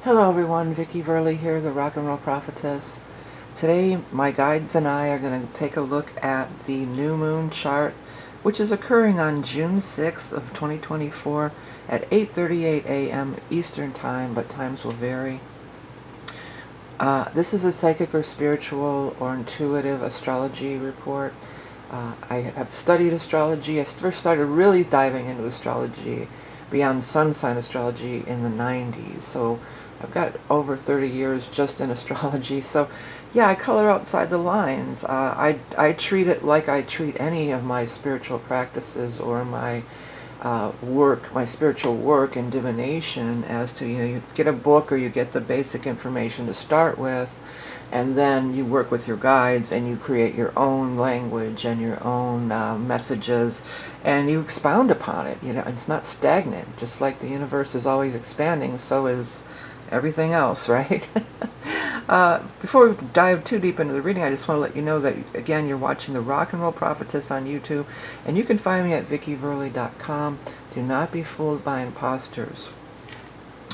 Hello everyone, Vickieverlie here, the Rock and Roll Prophetess. Today my guides and I are going to take a look at the new moon chart, which is occurring on June 6th of 2024 at 8:38 a.m. Eastern Time, but times will vary. This is a psychic or spiritual or intuitive astrology report. I have studied astrology. I first started really diving into astrology beyond sun sign astrology in the 90s. So I've got over 30 years just in astrology. So yeah, I color outside the lines. I treat it like I treat any of my spiritual practices or my my spiritual work and divination, as to, you get a book or you get the basic information to start with, and then you work with your guides and you create your own language and your own messages, and you expound upon it. It's not stagnant. Just like the universe is always expanding, so is everything else, right? Before we dive too deep into the reading, I just want to let you know that, again, you're watching the Rock and Roll Prophetess on YouTube, and you can find me at vickieverlie.com. Do not be fooled by imposters.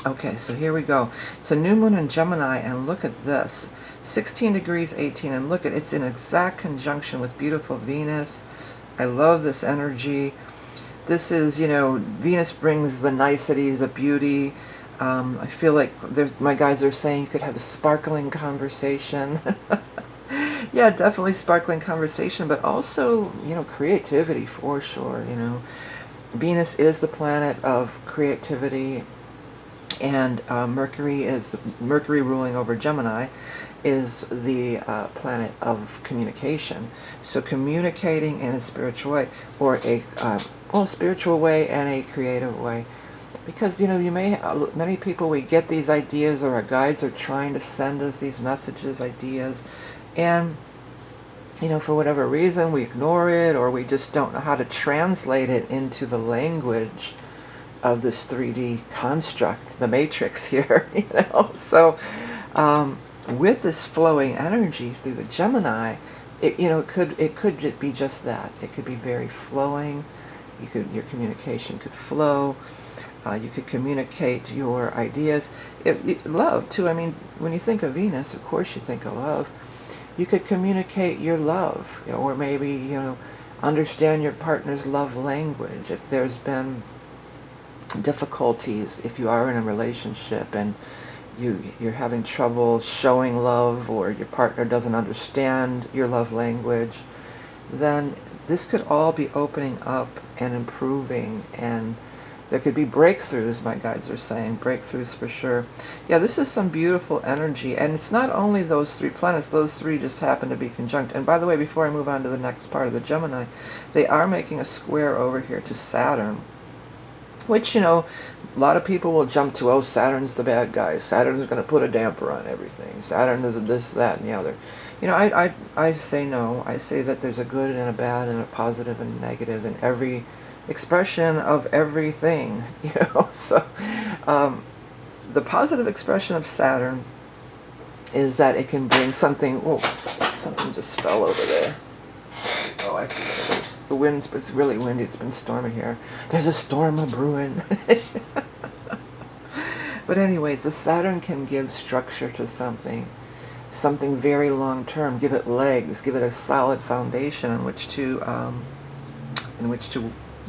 Okay, so here we go. It's a new moon in Gemini, and look at this. 16 degrees 18, and look at it's in exact conjunction with beautiful Venus. I love this energy. This is, Venus brings the niceties, the beauty. I feel like my guys are saying you could have a sparkling conversation. Yeah, definitely sparkling conversation, but also, creativity for sure. Venus is the planet of creativity, and Mercury ruling over Gemini is the planet of communication. So communicating in a spiritual way, or a spiritual way and a creative way. Because, many people, we get these ideas, or our guides are trying to send us these messages, ideas, and, for whatever reason, we ignore it, or we just don't know how to translate it into the language of this 3D construct, the matrix here, So, with this flowing energy through the Gemini, it could be just that. It could be very flowing. Your communication could flow. You could communicate your ideas. Love, too. I mean, when you think of Venus, of course you think of love. You could communicate your love, or maybe, understand your partner's love language. If there's been difficulties, if you are in a relationship and you're having trouble showing love, or your partner doesn't understand your love language, then this could all be opening up and improving, and there could be breakthroughs, my guides are saying. Breakthroughs for sure. Yeah, this is some beautiful energy. And it's not only those three planets. Those three just happen to be conjunct. And by the way, before I move on to the next part of the Gemini, they are making a square over here to Saturn. Which, a lot of people will jump to, oh, Saturn's the bad guy. Saturn's going to put a damper on everything. Saturn is this, that, and the other. I say no. I say that there's a good and a bad and a positive and a negative in every expression of everything, So the positive expression of Saturn is that it can bring something. Oh, something just fell over there. Oh, I see what it is. The wind's, it's really windy. It's been stormy here. There's a storm a-brewing. But anyways, the Saturn can give structure to something very long term. Give it legs. Give it a solid foundation in which to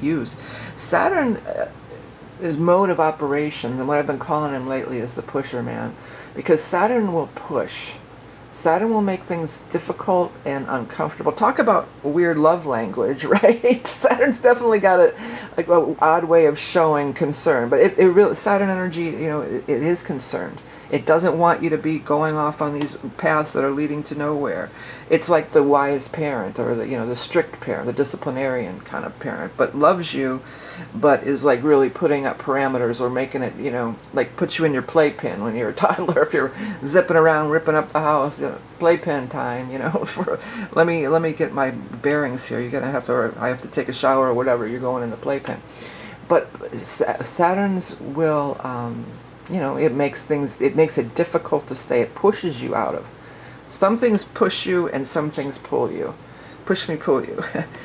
use. Saturn is mode of operations, and what I've been calling him lately is the pusher man, because Saturn will push. Saturn will make things difficult and uncomfortable. Talk about weird love language, right? Saturn's definitely got an odd way of showing concern, but it really, Saturn energy, it is concerned. It doesn't want you to be going off on these paths that are leading to nowhere. It's like the wise parent, or the strict parent, the disciplinarian kind of parent, but loves you, but is like really putting up parameters, or making it, like puts you in your playpen when you're a toddler. If you're zipping around, ripping up the house, playpen time, let me get my bearings here. I have to take a shower or whatever. You're going in the playpen. But Saturn's will. It makes it difficult to stay. It pushes you out of. Some things push you and some things pull you. Push me, pull you.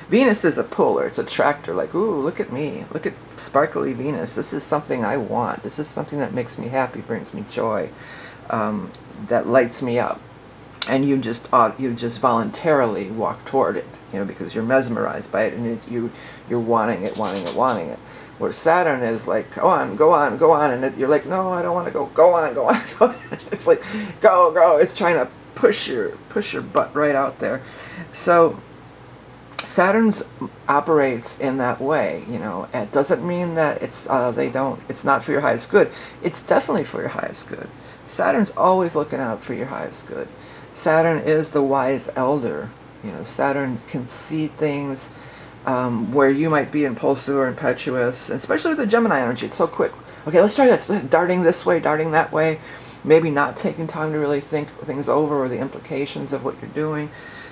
Venus is a puller. It's a attractor. Like, ooh, look at me. Look at sparkly Venus. This is something I want. This is something that makes me happy, brings me joy, that lights me up. And you just voluntarily walk toward it, because you're mesmerized by it, and you're wanting it. Where Saturn is like, go on, and you're like, no, I don't want to go. Go on, go on, go on. It's like, go. It's trying to push your butt right out there. So Saturn operates in that way. It doesn't mean that it's not for your highest good. It's definitely for your highest good. Saturn's always looking out for your highest good. Saturn is the wise elder. Saturn can see things where you might be impulsive or impetuous, especially with the Gemini energy. It's so quick. Okay, let's try this. Darting this way, darting that way. Maybe not taking time to really think things over or the implications of what you're doing.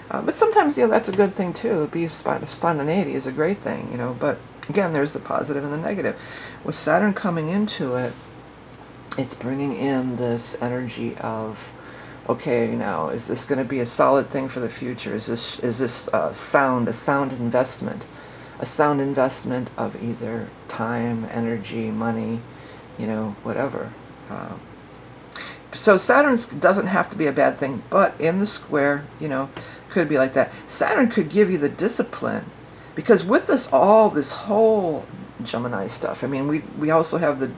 But sometimes, that's a good thing too. Spontaneity is a great thing, But again, there's the positive and the negative. With Saturn coming into it, it's bringing in this energy of, okay, now, is this going to be a solid thing for the future? Is this a sound investment? A sound investment of either time, energy, money, whatever. So Saturn doesn't have to be a bad thing, but in the square, could be like that. Saturn could give you the discipline, because with this whole Gemini stuff, we also have the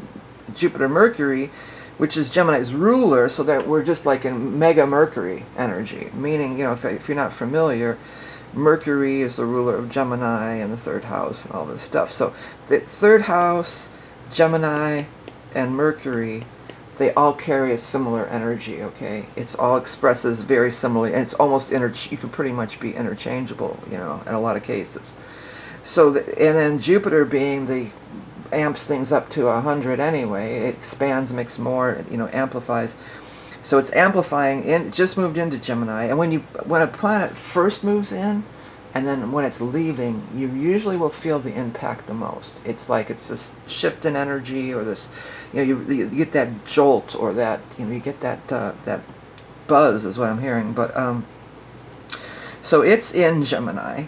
Jupiter Mercury, which is Gemini's ruler, so that we're just like in mega Mercury energy, meaning, if you're not familiar, Mercury is the ruler of Gemini and the third house and all this stuff. So the third house, Gemini, and Mercury, they all carry a similar energy, okay? It's all expresses very similarly, and it's almost, you can pretty much be interchangeable, in a lot of cases. So, and then Jupiter being the amps things up to 100 anyway. It expands, makes more, amplifies. So it's amplifying. It just moved into Gemini, and when a planet first moves in, and then when it's leaving, you usually will feel the impact the most. It's like it's this shift in energy, or this, you get that jolt, or that, you get that buzz, is what I'm hearing. But so it's in Gemini,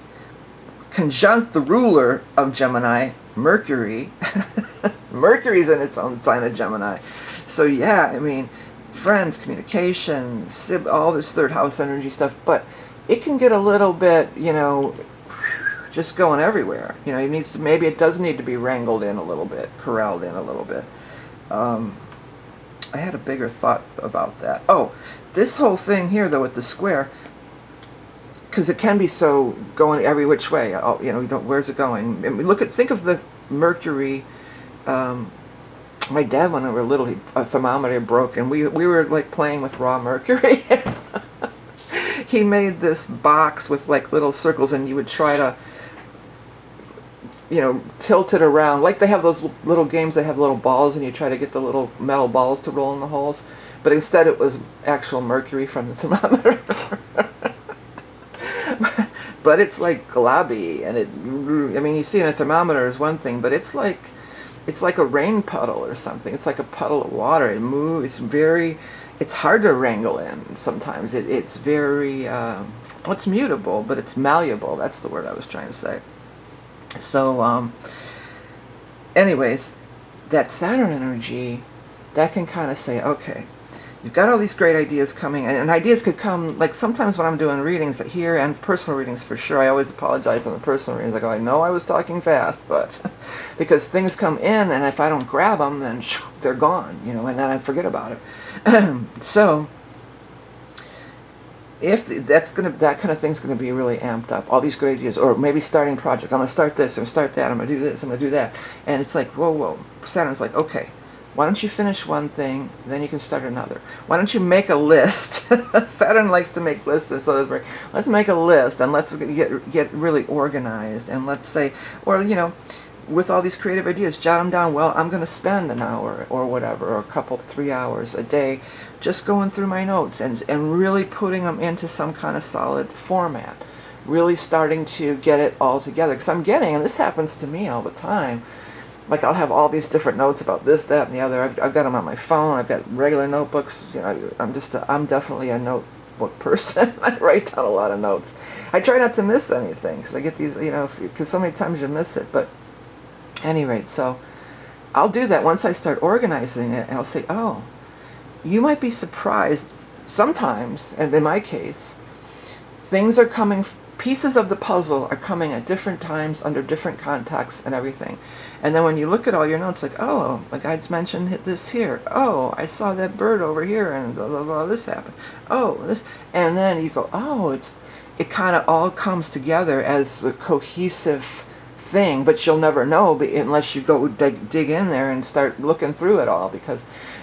conjunct the ruler of Gemini, Mercury. Mercury's in its own sign of Gemini. So yeah, friends, communication, all this third house energy stuff, but it can get a little bit, just going everywhere. Maybe it does need to be wrangled in a little bit, corralled in a little bit. I had a bigger thought about that. Oh, this whole thing here, though, with the square, because it can be so going every which way. Where's it going? Think of the Mercury. My dad, when we were little, a thermometer broke, and we were like playing with raw mercury. He made this box with like little circles, and you would try to, tilt it around. Like they have those little games that have little balls, and you try to get the little metal balls to roll in the holes. But instead, it was actual mercury from the thermometer. But it's like globby, and you see in a thermometer is one thing, but it's like a rain puddle or something. It's like a puddle of water. It moves. It's hard to wrangle in sometimes. It's very, it's mutable, but it's malleable. That's the word I was trying to say. So, anyways, that Saturn energy, that can kind of say, okay, you've got all these great ideas coming, and ideas could come, like sometimes when I'm doing readings here, and personal readings for sure, I always apologize on the personal readings. I go, I know I was talking fast, but because things come in, and if I don't grab them, then they're gone, and then I forget about it. So, if that kind of thing's going to be really amped up, all these great ideas, or maybe starting a project, I'm going to start this, I'm going to start that, I'm going to do this, I'm going to do that, and it's like, whoa, Saturn's like, okay, why don't you finish one thing, then you can start another. Why don't you make a list? Saturn likes to make lists, and so does. Let's make a list, and let's get really organized, and let's say, or with all these creative ideas, jot them down. Well, I'm going to spend an hour or whatever, or a couple, 3 hours a day, just going through my notes and really putting them into some kind of solid format. Really starting to get it all together, because I'm getting, and this happens to me all the time. Like I'll have all these different notes about this, that, and the other. I've got them on my phone. I've got regular notebooks. I'm definitely a notebook person. I write down a lot of notes. I try not to miss anything, because I get these, because so many times you miss it. But Any rate, so I'll do that once I start organizing it, and I'll say, oh, you might be surprised sometimes, and in my case, things are coming, pieces of the puzzle are coming at different times under different contexts and everything. And then when you look at all your notes, like, oh, the guides mentioned this here. Oh, I saw that bird over here, and blah, blah, blah, this happened. Oh, this. And then you go, oh, it kind of all comes together as a cohesive thing, but you'll never know unless you go dig in there and start looking through it all,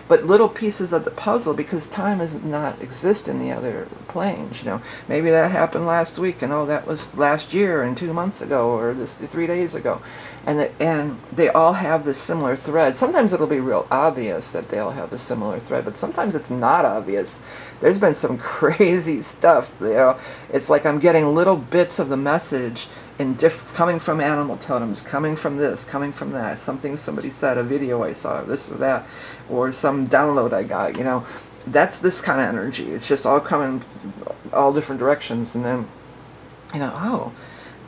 but little pieces of the puzzle, because time does not exist in the other planes, maybe that happened last week, and oh, that was last year and 2 months ago, or this 3 days ago, and they all have this similar thread. Sometimes it'll be real obvious that they all have a similar thread, but sometimes it's not obvious. There's been some crazy stuff, it's like I'm getting little bits of the message coming from animal totems, coming from this, coming from that, something somebody said, a video I saw, this or that, or some download I got, that's this kind of energy. It's just all coming all different directions, and then, oh,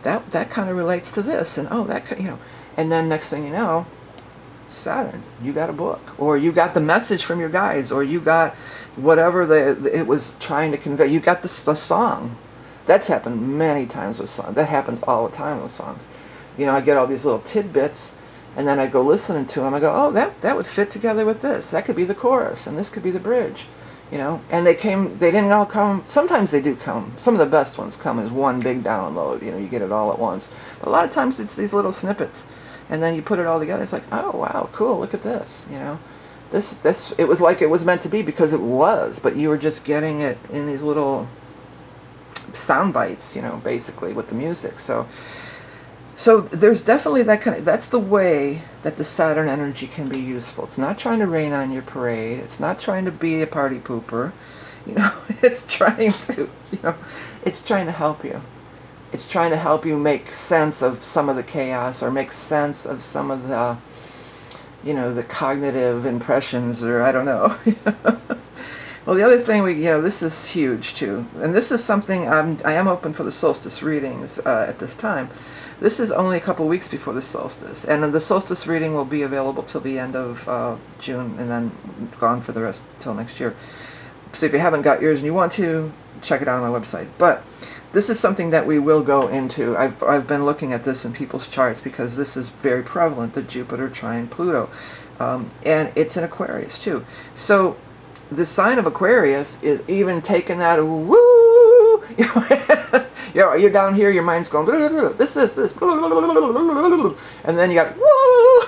that kind of relates to this, and oh, that, and then next thing you know, Saturn, you got a book, or you got the message from your guides, or you got whatever it was trying to convey, you got the song. That's happened many times with songs. That happens all the time with songs. I get all these little tidbits, and then I go listening to them. I go, oh, that would fit together with this. That could be the chorus, and this could be the bridge. And they didn't all come. Sometimes they do come. Some of the best ones come as one big download. You get it all at once. But a lot of times it's these little snippets, and then you put it all together. It's like, oh, wow, cool, look at this. This. It was like it was meant to be, because it was, but you were just getting it in these little sound bites, basically, with the music. So there's definitely that kind of, that's the way that the Saturn energy can be useful. It's not trying to rain on your parade. It's not trying to be a party pooper. It's trying to, it's trying to help you. It's trying to help you make sense of some of the chaos, or make sense of some of the, the cognitive impressions, or I don't know. Well, the other thing, this is huge too, and this is something I am open for the solstice readings at this time. This is only a couple weeks before the solstice, and the solstice reading will be available till the end of June, and then gone for the rest till next year. So if you haven't got yours and you want to, check it out on my website. But this is something that we will go into. I've been looking at this in people's charts, because this is very prevalent, the Jupiter trine Pluto, and it's in Aquarius too. So the sign of Aquarius is even taking that woo, you're down here, your mind's going, blah, blah, blah, this, blah, blah, blah, blah, blah, and then you got woo.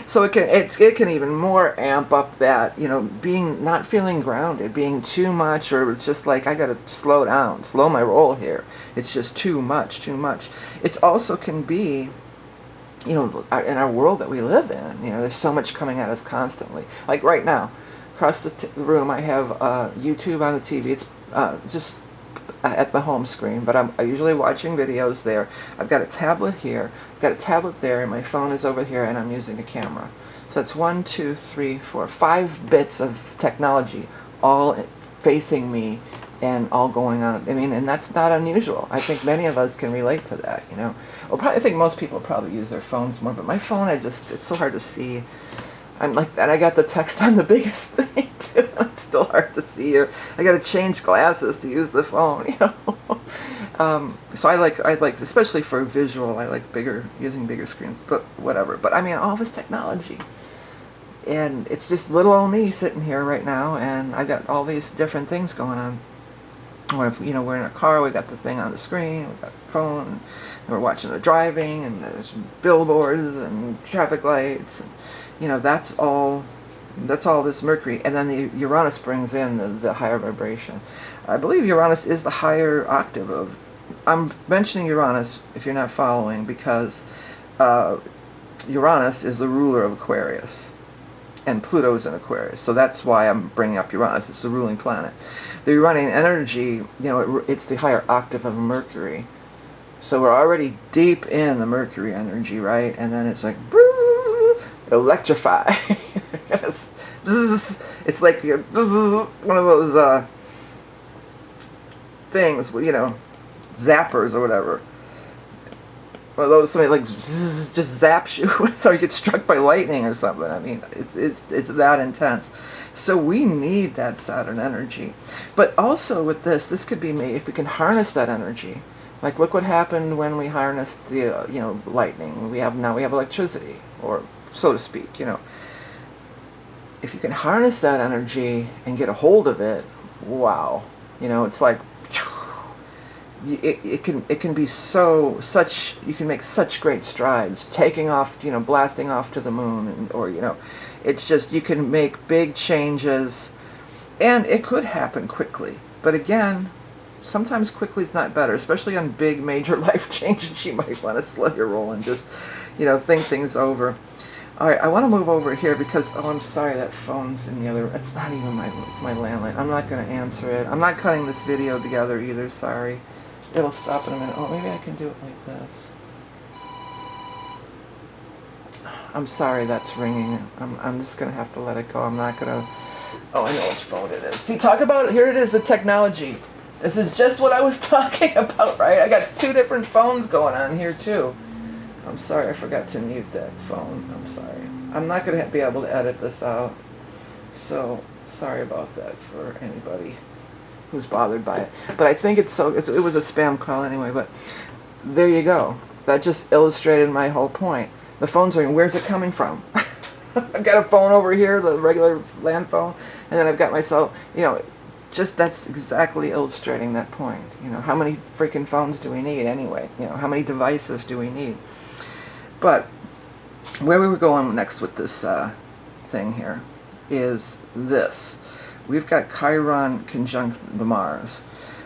So it can even more amp up that, being not feeling grounded, being too much, or it's just like, I gotta slow down, slow my roll here. It's just too much. It also can be, in our world that we live in, there's so much coming at us constantly. Like right now, across the room, I have YouTube on the TV. It's just at the home screen, but I'm usually watching videos there. I've got a tablet here, I've got a tablet there, and my phone is over here, and I'm using a camera. So it's 1, 2, 3, 4, 5 bits of technology, all facing me, and all going on. And that's not unusual. I think many of us can relate to that, Well, I think most people probably use their phones more, but my phone, it's so hard to see. I'm like that. I got the text on the biggest thing too. It's still hard to see. I got to change glasses to use the phone, So I like, especially for visual, I like using bigger screens, but whatever. But all this technology. And it's just little old me sitting here right now, and I've got all these different things going on. Or if, we're in a car, we got the thing on the screen, we got the phone, and we're watching the driving, and there's billboards and traffic lights, and that's all this Mercury. And then the Uranus brings in the higher vibration. I believe Uranus is the higher octave of. I'm mentioning Uranus if you're not following, because Uranus is the ruler of Aquarius, and Pluto's in Aquarius, so that's why I'm bringing up Uranus. It's the ruling planet. The Uranian energy, it's the higher octave of Mercury. So we're already deep in the Mercury energy, right? And then it's like, electrify. It's like one of those things, zappers or whatever. One of those somebody like zzz, just zaps you with, or you get struck by lightning or something. I mean, it's that intense. So we need that Saturn energy. But also with this could be made if we can harness that energy. Like, look what happened when we harnessed the lightning. Now we have electricity, or so to speak. If you can harness that energy and get a hold of it, wow. It's like it can be such you can make such great strides, taking off, blasting off to the moon, or it's just, you can make big changes, and it could happen quickly. But again, sometimes quickly is not better, especially on big major life changes. You might want to slow your roll and just think things over. All right, I want to move over here because, oh, I'm sorry, that phone's in the other, it's not even it's my landline. I'm not going to answer it. I'm not cutting this video together either, sorry. It'll stop in a minute. Oh, maybe I can do it like this. I'm sorry that's ringing. I'm just going to have to let it go. I'm not going to, oh, I know which phone it is. See, talk about, here it is, the technology. This is just what I was talking about, right? I got 2 different phones going on here, too. I'm sorry, I forgot to mute that phone. I'm sorry. I'm not going to be able to edit this out. So, sorry about that for anybody who's bothered by it. But I think it was a spam call anyway, but there you go. That just illustrated my whole point. The phone's ringing. Where's it coming from? I've got a phone over here, the regular land phone, and then I've got myself, just that's exactly illustrating that point. How many freaking phones do we need anyway? How many devices do we need? But where we were going next with this thing here is this. We've got Chiron conjunct the Mars.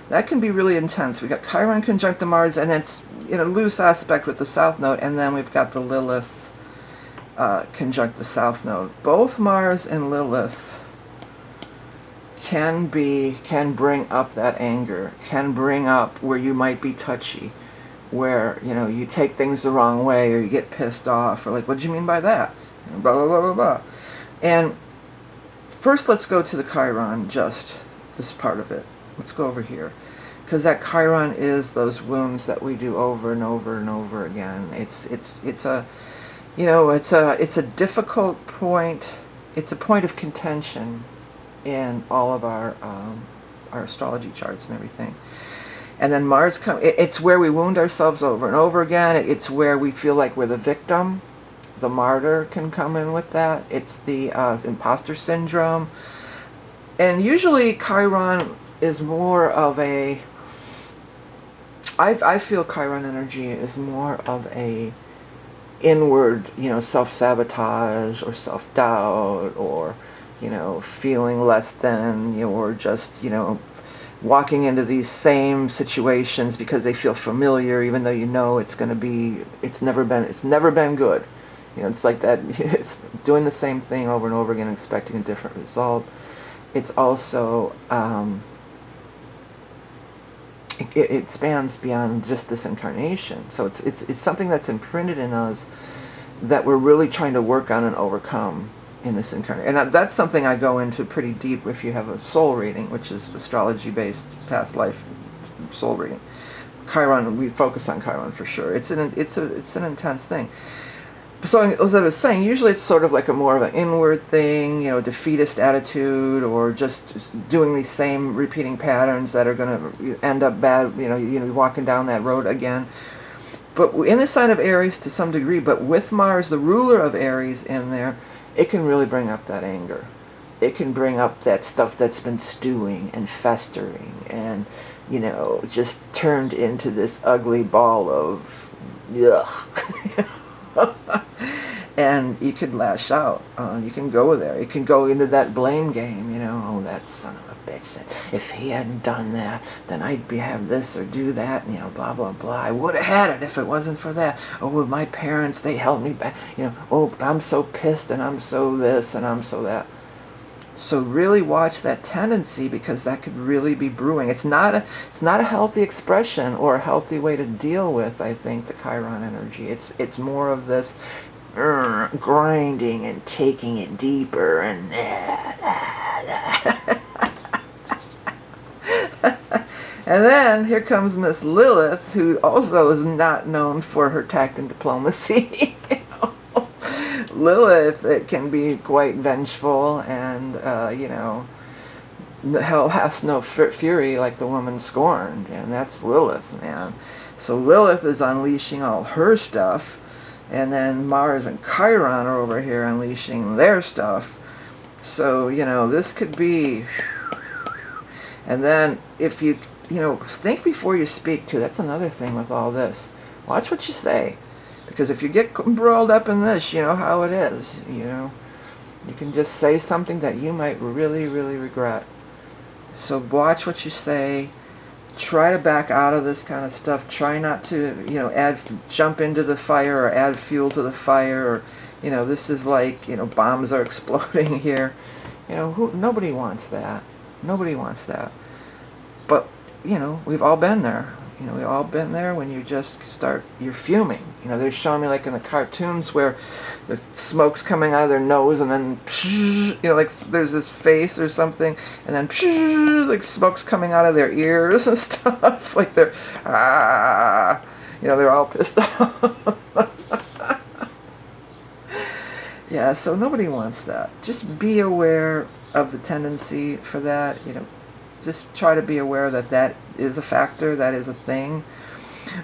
That can be really intense. We've got Chiron conjunct the Mars, and it's in a loose aspect with the South Node, and then we've got the Lilith conjunct the South Node. Both Mars and Lilith can bring up that anger, can bring up where you might be touchy, where you take things the wrong way, or you get pissed off, or like, what do you mean by that? Blah blah blah blah blah. And first, let's go to the Chiron, just this part of it. Let's go over here, because that Chiron is those wounds that we do over and over and over again. It's a difficult point. It's a point of contention in all of our astrology charts and everything. And then Mars it's where we wound ourselves over and over again. It's where we feel like we're the victim. The martyr can come in with that. It's the imposter syndrome. And usually Chiron is more of a, I feel Chiron energy is more of a inward, self-sabotage or self-doubt, or, feeling less than, or just, walking into these same situations because they feel familiar, even though it's going to be, it's never been good. It's like that. It's doing the same thing over and over again, expecting a different result. It's also it spans beyond just this incarnation. So it's something that's imprinted in us that we're really trying to work on and overcome in this incarnation. And that's something I go into pretty deep if you have a soul reading, which is astrology-based past life soul reading. Chiron, we focus on Chiron for sure. It's an intense thing. So as I was saying, usually it's sort of like a more of an inward thing, defeatist attitude, or just doing these same repeating patterns that are going to end up bad, walking down that road again. But in the sign of Aries to some degree, but with Mars, the ruler of Aries, in there, it can really bring up that anger. It can bring up that stuff that's been stewing and festering and, just turned into this ugly ball of yuck. And you could lash out. You can go there. It can go into that blame game. Oh, that son of a bitch. If he hadn't done that, then I'd have this or do that. Blah blah blah. I would have had it if it wasn't for that. Oh, well, my parents, they held me back. Oh, I'm so pissed, and I'm so this, and I'm so that. So really watch that tendency, because that could really be brewing. It's not a healthy expression or a healthy way to deal with, I think, the Chiron energy. It's more of this grinding and taking it deeper and And then here comes Miss Lilith, who also is not known for her tact and diplomacy. Lilith, it can be quite vengeful and, hell hath no fury like the woman scorned, and that's Lilith, man. So Lilith is unleashing all her stuff, and then Mars and Chiron are over here unleashing their stuff. So, this could be... And then if you, think before you speak too. That's another thing with all this. Watch what you say. Because if you get embroiled up in this, you know how it is, You can just say something that you might really, really regret. So watch what you say. Try to back out of this kind of stuff. Try not to, jump into the fire or add fuel to the fire. Or, this is like, bombs are exploding here. Nobody wants that. Nobody wants that. But, we've all been there. We've all been there when you just you're fuming. They're showing me like in the cartoons where the smoke's coming out of their nose and then, like there's this face or something, and then, like smoke's coming out of their ears and stuff. Like they're, they're all pissed off. Yeah, so nobody wants that. Just be aware of the tendency for that, just try to be aware that that is a factor, that is a thing.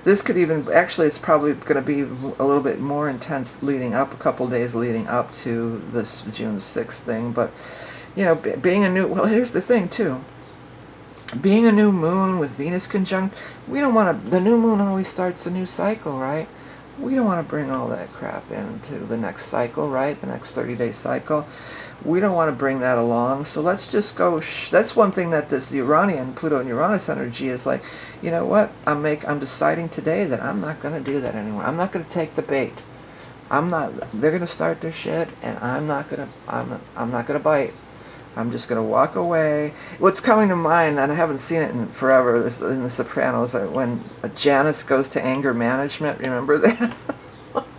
This could even, actually it's probably going to be a little bit more intense leading up, a couple days leading up to this June 6th thing, but, being well, here's the thing too. Being a new moon with Venus conjunct, we don't want to, the new moon always starts a new cycle, right? We don't want to bring all that crap into the next cycle, right? The next 30-day cycle. We don't want to bring that along. So let's just go. That's one thing that this Uranian, Pluto and Uranus energy is like, you know what? I'm deciding today that I'm not going to do that anymore. I'm not going to take the bait. They're going to start their shit, and I'm not going to bite. I'm just going to walk away. What's coming to mind, and I haven't seen it in forever, is in The Sopranos, when Janice goes to anger management. Remember that?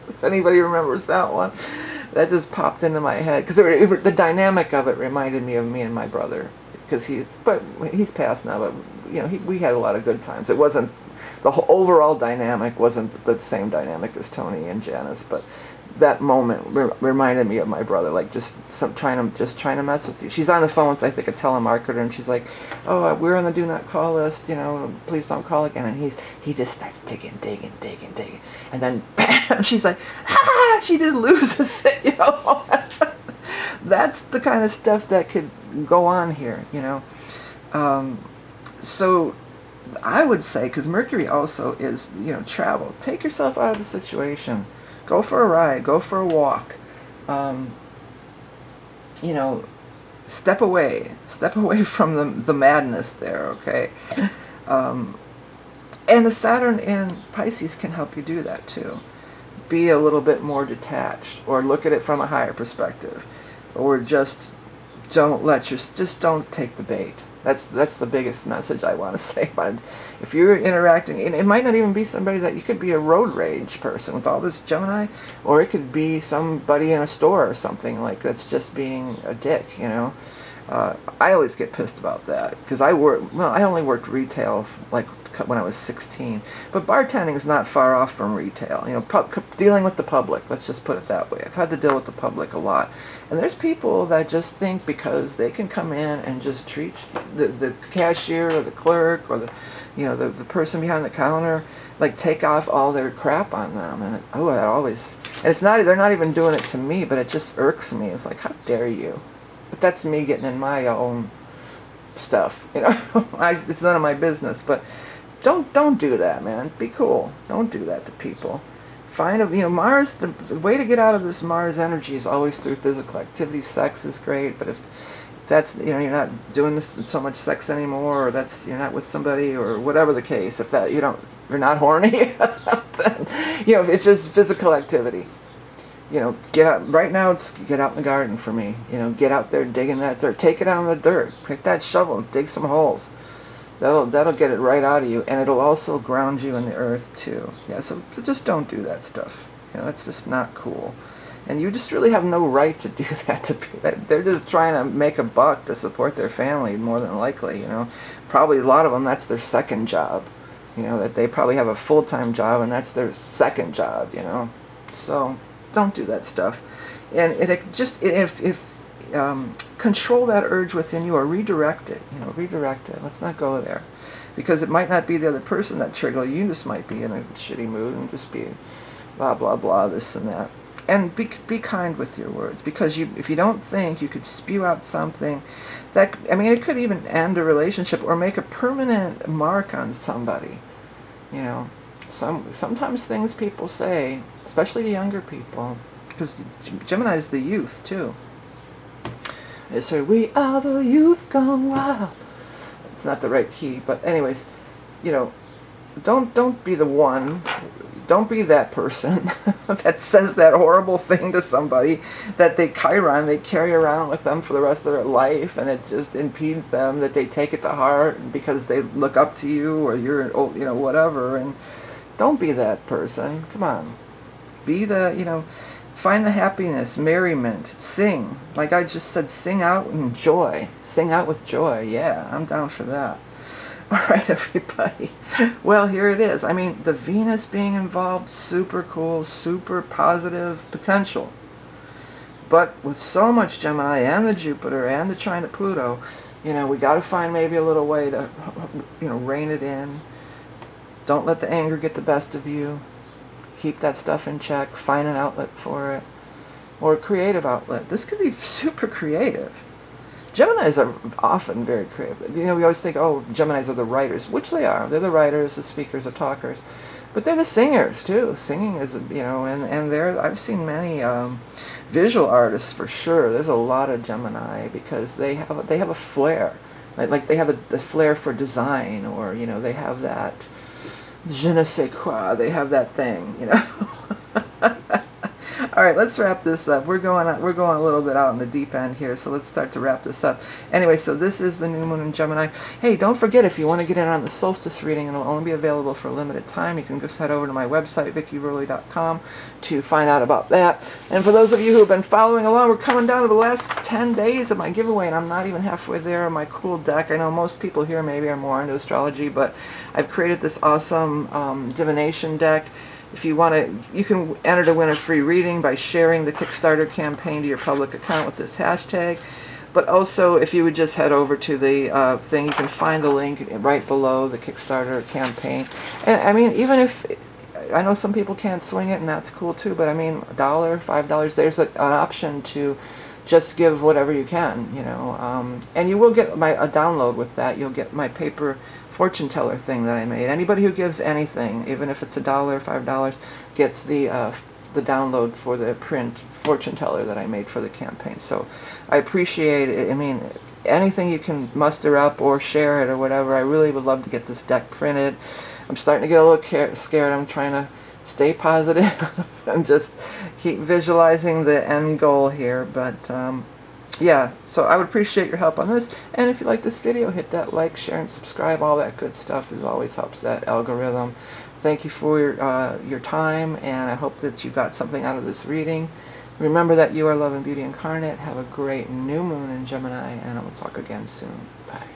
If anybody remembers that one. That just popped into my head. Because the dynamic of it reminded me of me and my brother. Because he's passed now, but we had a lot of good times. It wasn't, the whole overall dynamic wasn't the same dynamic as Tony and Janice, but that moment reminded me of my brother, like just trying to mess with you. She's on the phone with, I think, a telemarketer, and she's like, "Oh, we're on the do not call list. Please don't call again." And he just starts digging, and then bam, she's like, "Ah!" She just loses it. That's the kind of stuff that could go on here. So I would say, because Mercury also is travel. Take yourself out of the situation. Go for a ride. Go for a walk. Step away. Step away from the madness there, okay? And the Saturn in Pisces can help you do that too. Be a little bit more detached, or look at it from a higher perspective, or just don't take the bait. That's the biggest message I want to say. But if you're interacting, and it might not even be somebody that, you could be a road rage person with all this Gemini, or it could be somebody in a store or something like that's just being a dick. I always get pissed about that because I only worked retail like when I was 16, but bartending is not far off from retail. Dealing with the public. Let's just put it that way. I've had to deal with the public a lot. And there's people that just think because they can come in and just treat the cashier or the clerk or the person behind the counter, like take off all their crap on them. And it's not, they're not even doing it to me, but it just irks me. It's like, how dare you? But that's me getting in my own stuff. It's none of my business. But don't do that, man. Be cool. Don't do that to people. Find Mars, the way to get out of this Mars energy is always through physical activity. Sex is great, but if that's, you're not doing this so much sex anymore, or you're not with somebody, or whatever the case, if that, you're not horny, then, it's just physical activity. Get out, right now it's get out in the garden for me. Get out there digging that dirt. Take it out in the dirt. Pick that shovel, dig some holes. That'll get it right out of you, and it'll also ground you in the earth too. Yeah, so just don't do that stuff. That's just not cool. And you just really have no right to do that. They're just trying to make a buck to support their family, more than likely, you know. Probably a lot of them, that's their second job. You know, that they probably have a full-time job and that's their second job, you know. So don't do that stuff. And control that urge within you, or redirect it. You know, redirect it. Let's not go there, because it might not be the other person that triggered you. Just might be in a shitty mood and just be blah blah blah, this and that. And be kind with your words, because if you don't think, you could spew out something that, I mean, it could even end a relationship or make a permanent mark on somebody. You know, sometimes things people say, especially to younger people, because Gemini is the youth too. They say, "We are the youth gone wild." It's not the right key, but anyways, you know, don't be the one. Don't be that person that says that horrible thing to somebody that they Chiron, they carry around with them for the rest of their life, and it just impedes them, that they take it to heart because they look up to you, or you're, you know, whatever. And don't be that person. Come on. Be the, you know, find the happiness, merriment, sing. Like I just said, sing out in joy. Sing out with joy. Yeah, I'm down for that. All right, everybody. Well, here it is. I mean, the Venus being involved, super cool, super positive potential. But with so much Gemini and the Jupiter and the trine to Pluto, you know, we got to find maybe a little way to, you know, rein it in. Don't let the anger get the best of you. Keep that stuff in check. Find an outlet for it. Or a creative outlet. This could be super creative. Geminis are often very creative. You know, we always think, oh, Geminis are the writers, which they are. They're the writers, the speakers, the talkers. But they're the singers, too. Singing is, you know, and I've seen many visual artists, for sure. There's a lot of Gemini, because they have a flair. Like they have a flair for design, or, you know, they have that je ne sais quoi. They have that thing, you know. All right, let's wrap this up. We're going a little bit out in the deep end here, so let's start to wrap this up. Anyway, so this is the new moon in Gemini. Hey, don't forget, if you want to get in on the solstice reading, it'll only be available for a limited time. You can just head over to my website, vickieverlie.com, to find out about that. And for those of you who have been following along, we're coming down to the last 10 days of my giveaway, and I'm not even halfway there on my cool deck. I know most people here maybe are more into astrology, but I've created this awesome divination deck. If you want to, you can enter to win a free reading by sharing the Kickstarter campaign to your public account with this hashtag. But also, if you would just head over to the thing, you can find the link right below the Kickstarter campaign. And I mean, even if, I know some people can't swing it, and that's cool too, but I mean, $1, $5, there's an option to just give whatever you can, you know. And you will get a download with that. You'll get my paper fortune teller thing that I made. Anybody who gives anything, even if it's $1, $5, gets the download for the print fortune teller that I made for the campaign. So I appreciate it. I mean, anything you can muster up or share it or whatever. I really would love to get this deck printed. I'm starting to get a little scared. I'm trying to stay positive and just keep visualizing the end goal here. But yeah, so I would appreciate your help on this. And if you like this video, hit that like, share, and subscribe. All that good stuff always helps that algorithm. Thank you for your time, and I hope that you got something out of this reading. Remember that you are love and beauty incarnate. Have a great new moon in Gemini, and I will talk again soon. Bye.